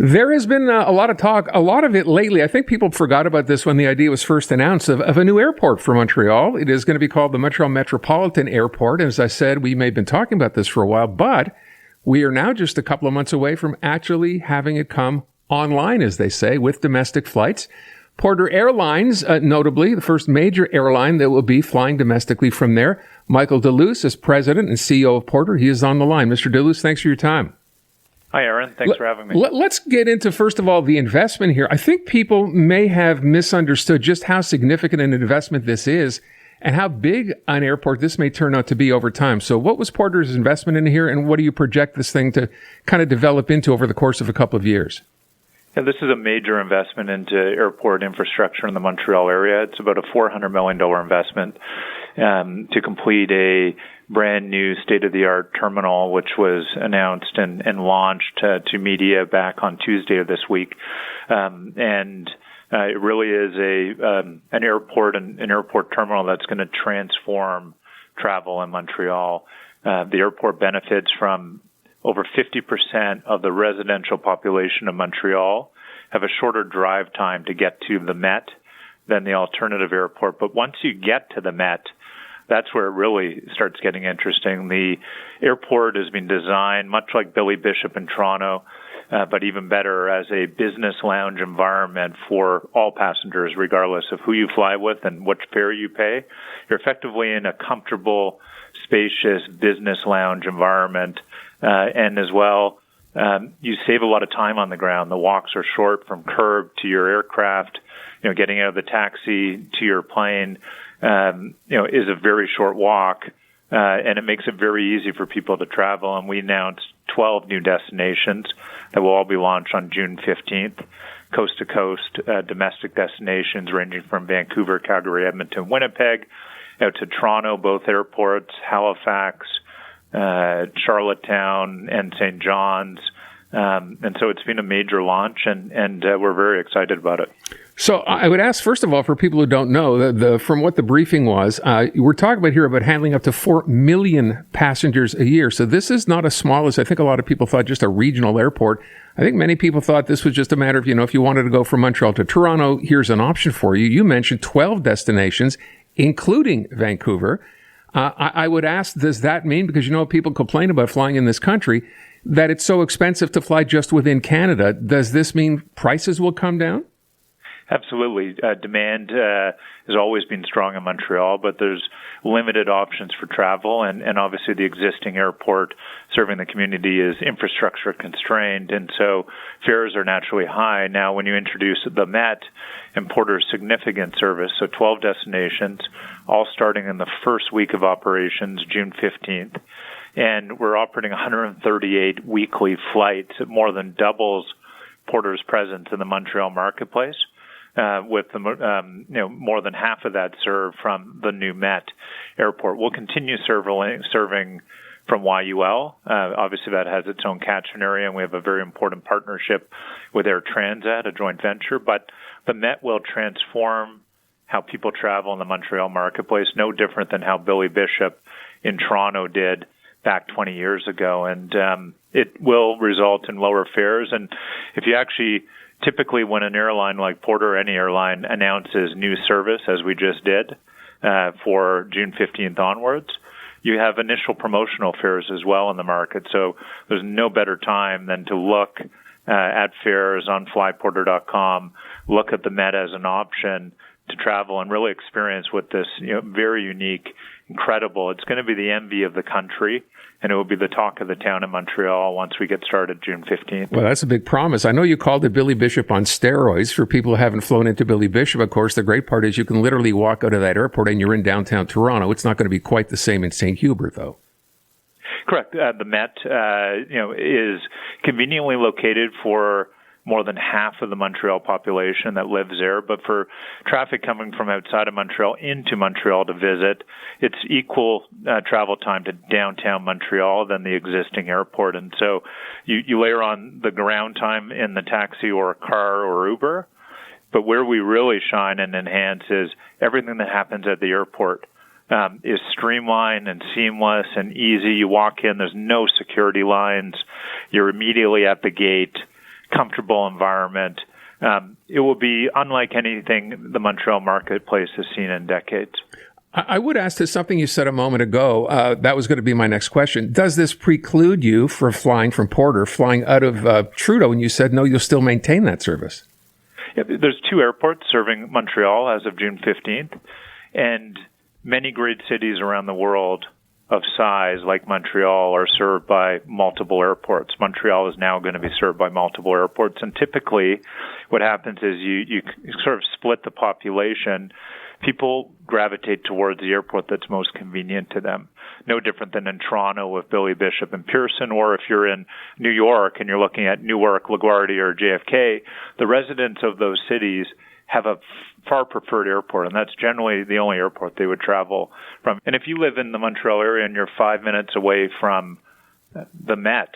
There has been a lot of talk, a lot of it lately. I think people forgot about this when the idea was first announced of a new airport for Montreal. It is going to be called the Montreal Metropolitan Airport. As I said, we may have been talking about this for a while, but we are now just a couple of months away from actually having it come online, as they say, with domestic flights. Porter Airlines, notably, the first major airline that will be flying domestically from there. Michael Deluce is president and CEO of Porter. He is on the line. Mr. Deluce, thanks for your time. Hi, Aaron. Thanks for having me. Let's get into, first of all, the investment here. I think people may have misunderstood just how significant an investment this is and how big an airport this may turn out to be over time. So what was Porter's investment in here, and what do you project this thing to kind of develop into over the course of a couple of years? Yeah, this is a major investment into airport infrastructure in the Montreal area. It's about a $400 million investment to complete a brand new state-of-the-art terminal, which was announced and launched to media back on Tuesday of this week. It really is an airport terminal that's going to transform travel in Montreal. The airport benefits from over 50% of the residential population of Montreal have a shorter drive time to get to the Met than the alternative airport. But once you get to the Met, that's where it really starts getting interesting. The airport has been designed much like Billy Bishop in Toronto, but even better as a business lounge environment for all passengers, regardless of who you fly with and what fare you pay. You're effectively in a comfortable, spacious business lounge environment. And as well, you save a lot of time on the ground. The walks are short from curb to your aircraft. Getting out of the taxi to your plane, is a very short walk, and it makes it very easy for people to travel. And we announced 12 new destinations that will all be launched on June 15th, coast to coast, domestic destinations ranging from Vancouver, Calgary, Edmonton, Winnipeg, out to Toronto, both airports, Halifax, Charlottetown, and St. John's. And so it's been a major launch, and we're very excited about it. So I would ask, first of all, for people who don't know, from what the briefing was, we're talking about here about handling up to 4 million passengers a year. So this is not as small as I think a lot of people thought, just a regional airport. I think many people thought this was just a matter of, if you wanted to go from Montreal to Toronto, here's an option for you. You mentioned 12 destinations, including Vancouver. I would ask, does that mean, because people complain about flying in this country, that it's so expensive to fly just within Canada? Does this mean prices will come down? Absolutely. Demand has always been strong in Montreal, but there's limited options for travel, and obviously the existing airport serving the community is infrastructure constrained, and so fares are naturally high. Now, when you introduce the Met and Porter's significant service, so 12 destinations, all starting in the first week of operations, June 15th, and we're operating 138 weekly flights. It more than doubles Porter's presence in the Montreal marketplace. With more than half of that served from the new Met airport. We'll continue serving from YUL. Obviously, that has its own catchment area, and we have a very important partnership with Air Transat, a joint venture. But the Met will transform how people travel in the Montreal marketplace, no different than how Billy Bishop in Toronto did back 20 years ago. And it will result in lower fares. And if you actually... Typically, when an airline like Porter or any airline announces new service, as we just did for June 15th onwards, you have initial promotional fares as well in the market. So there's no better time than to look at fares on flyporter.com, look at the Met as an option to travel and really experience what this very unique, incredible. It's going to be the envy of the country, and it will be the talk of the town in Montreal once we get started June 15th. Well, that's a big promise. I know you called it Billy Bishop on steroids. For people who haven't flown into Billy Bishop, of course, the great part is you can literally walk out of that airport and you're in downtown Toronto. It's not going to be quite the same in St. Hubert, though. Correct. The Met, is conveniently located for more than half of the Montreal population that lives there. But for traffic coming from outside of Montreal into Montreal to visit, it's equal travel time to downtown Montreal than the existing airport. And so you layer on the ground time in the taxi or a car or Uber. But where we really shine and enhance is everything that happens at the airport is streamlined and seamless and easy. You walk in, there's no security lines. You're immediately at the gate, comfortable environment. It will be unlike anything the Montreal marketplace has seen in decades. I would ask this something you said a moment ago. That was going to be my next question. Does this preclude you from flying from Porter, flying out of Trudeau? And you said, no, you'll still maintain that service. Yeah, there's 2 airports serving Montreal as of June 15th. And many great cities around the world of size, like Montreal, are served by multiple airports. Montreal is now going to be served by multiple airports. And typically what happens is you sort of split the population. People gravitate towards the airport that's most convenient to them. No different than in Toronto with Billy Bishop and Pearson, or if you're in New York and you're looking at Newark, LaGuardia, or JFK, the residents of those cities have a far preferred airport, and that's generally the only airport they would travel from. And if you live in the Montreal area and you're 5 minutes away from the Met,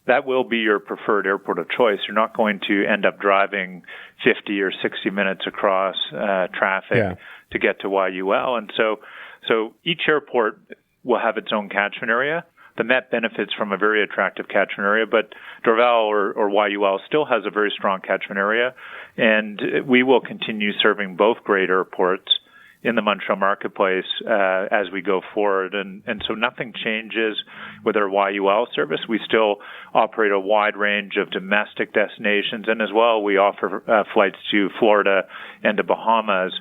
that will be your preferred airport of choice. You're not going to end up driving 50 or 60 minutes across traffic to get to YUL. And so each airport will have its own catchment area. The Met benefits from a very attractive catchment area, but Dorval or YUL still has a very strong catchment area, and we will continue serving both great airports in the Montreal marketplace as we go forward. And so nothing changes with our YUL service. We still operate a wide range of domestic destinations, and as well we offer flights to Florida and to Bahamas.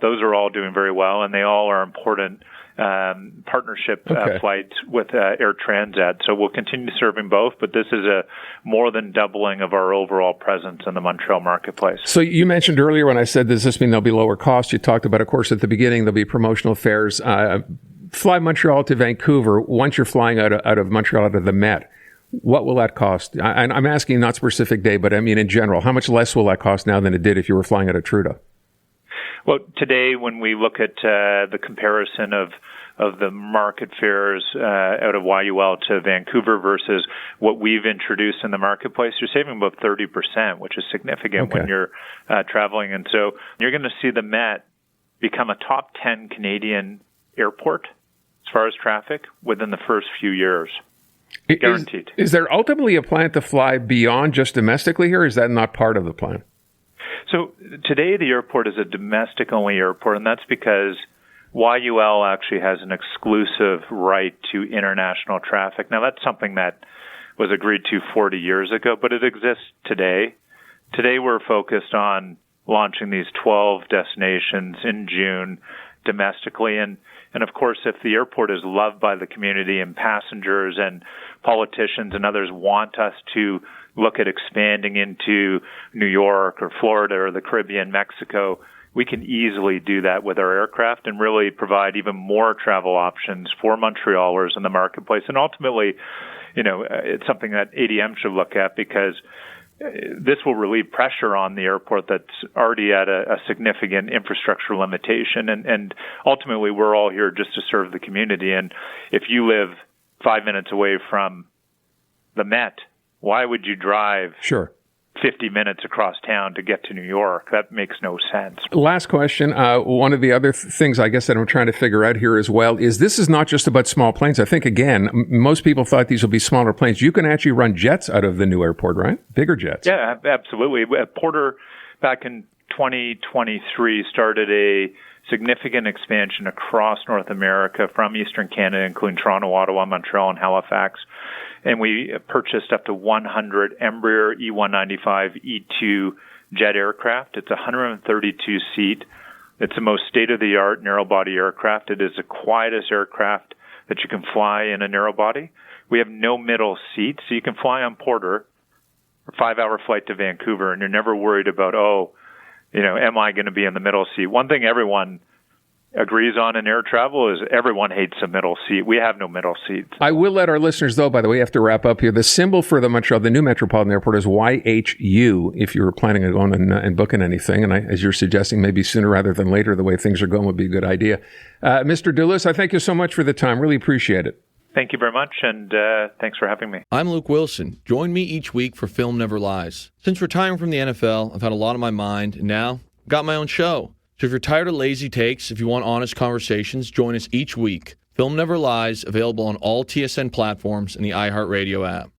Those are all doing very well, and they all are important partnership flights with Air Transat. So we'll continue serving both, but this is a more than doubling of our overall presence in the Montreal marketplace. So you mentioned earlier when I said, does this mean there'll be lower costs? You talked about, of course, at the beginning, there'll be promotional fares. Fly Montreal to Vancouver. Once you're flying out of Montreal, out of the Met, what will that cost? I'm asking not specific day, but I mean in general. How much less will that cost now than it did if you were flying out of Trudeau? Well, today, when we look at the comparison of the market fares out of YUL to Vancouver versus what we've introduced in the marketplace, you're saving about 30%, which is significant when you're traveling. And so you're going to see the Met become a top 10 Canadian airport as far as traffic within the first few years. Guaranteed. Is there ultimately a plan to fly beyond just domestically here? Or is that not part of the plan? So today the airport is a domestic-only airport, and that's because YUL actually has an exclusive right to international traffic. Now, that's something that was agreed to 40 years ago, but it exists today. Today we're focused on launching these 12 destinations in June domestically. And of course, if the airport is loved by the community and passengers and politicians and others want us to look at expanding into New York or Florida or the Caribbean, Mexico, we can easily do that with our aircraft and really provide even more travel options for Montrealers in the marketplace. And ultimately, it's something that ADM should look at, because this will relieve pressure on the airport that's already at a significant infrastructure limitation. And ultimately, we're all here just to serve the community. And if you live 5 minutes away from the Met, why would you drive 50 minutes across town to get to New York? That makes no sense. Last question. One of the other things I guess that I'm trying to figure out here as well is this is not just about small planes. I think, again, most people thought these would be smaller planes. You can actually run jets out of the new airport, right? Bigger jets. Yeah, absolutely. Porter, back in 2023, started a significant expansion across North America from Eastern Canada, including Toronto, Ottawa, Montreal, and Halifax. And we purchased up to 100 Embraer E195 E2 jet aircraft. It's a 132-seat. It's the most state-of-the-art narrow-body aircraft. It is the quietest aircraft that you can fly in a narrow-body. We have no middle seat, so you can fly on Porter, a 5-hour flight to Vancouver, and you're never worried about, am I going to be in the middle seat? One thing everyone agrees on in air travel is everyone hates a middle seat. We have no middle seats. I will let our listeners, though, by the way, have to wrap up here. The symbol for the new Metropolitan Airport is YHU, if you were planning on going and booking anything. And as you're suggesting, maybe sooner rather than later, the way things are going would be a good idea. Mr. Deluce, I thank you so much for the time. Really appreciate it. Thank you very much, and thanks for having me. I'm Luke Wilson. Join me each week for Film Never Lies. Since retiring from the NFL, I've had a lot on my mind, and now I've got my own show. So if you're tired of lazy takes, if you want honest conversations, join us each week. Film Never Lies, available on all TSN platforms and the iHeartRadio app.